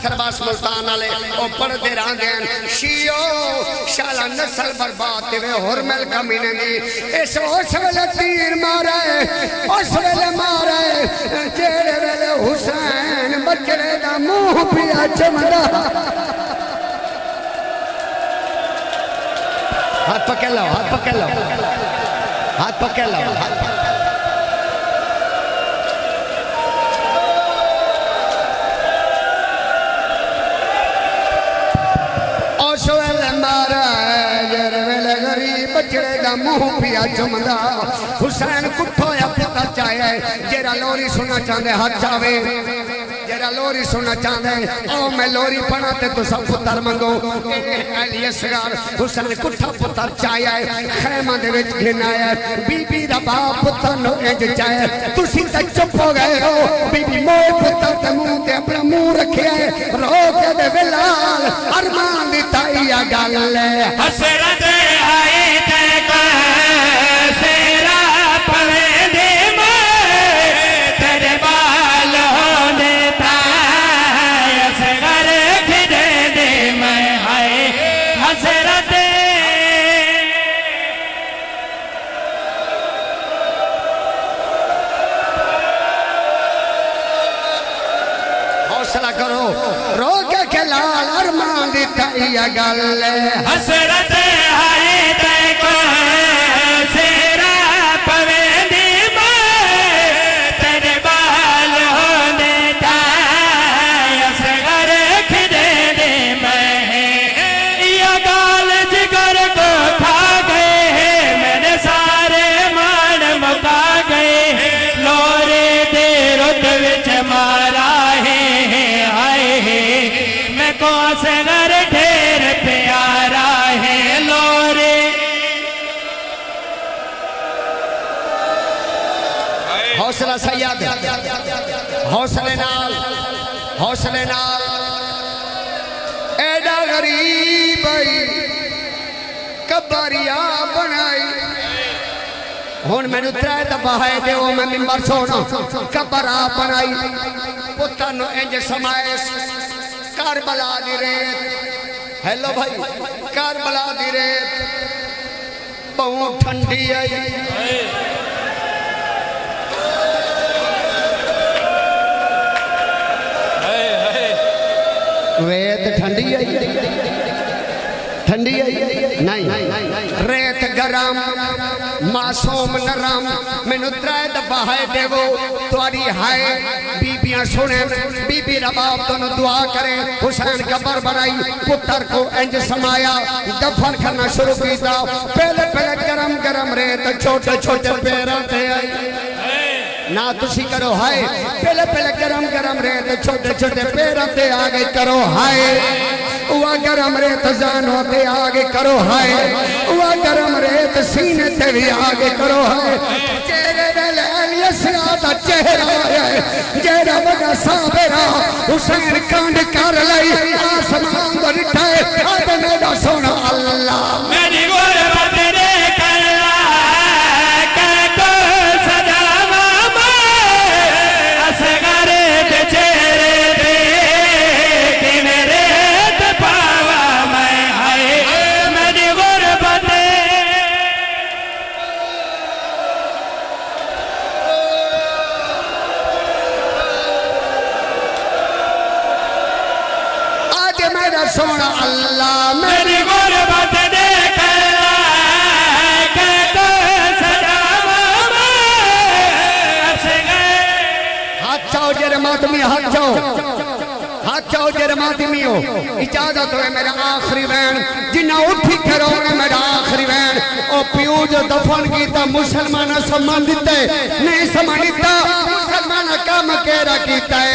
सरबास मुल्तान वाले ओ पढ़ते रहते हैं शियो शाला नस्ल बर्बाद वे हुरमल कमीने दी इस उस वेले तीर मारे उस वेले मारे जेड़े वेले हुसैन बचड़े दा मुंह पिया चमदा हाथ पकड़ लो हाथ पकड़ लो हाथ पकड़ लो बचड़े का मुंह पिया चुमदा हुसैन कुठो या पुत्र चाहे जेरा लोरी सुनना चाहते हाथ चावे जेरा लोरी सुनना चाहते ओ मैं लोरी पढ़ा ते तो सब पुत्र मंगो हुसैन कुठा पुत्र चाहे खैमा दे विच घिनाया बीबी दा बाप पुत्र नो इंज चाहे तुसी ते चुप हो गए हो बीबी मोए पुत्र ते मुंह ते अपना मुंह रखिया रो के दे बिलाल अरमान दी ताईया गल हसरत आई सेरा पवे दे तेरे बालों ने असगर खिदे दे मैं हाय हसरत हौसला करो रो के लाल अरमान दी ताईया गल हसरत हौसला सैयद हौसले नाल एडा गरीब कबारिया बनाई हुन मैनू 3 दफा है दे मैं मिंबर सोना कबरा बनाई पुत्र नु इंज समाए करबला दी रेत हेलो भाई करबला दी रेत बहु ठंडी आई रेत ठंडी आई नहीं रेत गरम मासूम नरम मैनू 3 दफा है देवो तुआरी हाय बीबियां सुने बीबी रबाब दोनों दुआ करे हुसैन कबर बनाई पुत्र को इंज समाया दफन करना शुरू किया पहले पहले गरम गरम रेत छोटे छोटे पैरों ते आई ना तुसी करो हाय पहले पहले गरम गरम रेत छोटे छोटे पैरों ते आगे करो हाय उवा गरम रेत जानों ते आगे करो हाय उवा गरम रेत सीने ते भी आगे करो हाय चेहरे वेले अलियसरा दा चेहरा है जेड़ा बड़ा साबरा हुसैन कांड कर लई आसमान पर उठाए आदे मेरा सोना अल्लाह मेरी गुरबत रे कल्ला सोना अल्लाह मेरी गुरबत देख हाथ चाओ जेरे मातमी हाथ चाओ जेरे मातमी हो इजाजत है मेरा आखिरी वैन जिन्ना उठी करो मेरा आखिरी वैन ओ पियो जो दफन किया मुसलमान सम्मान दिते नहीं सम्मान दिता मुसलमान काम केरा कीता है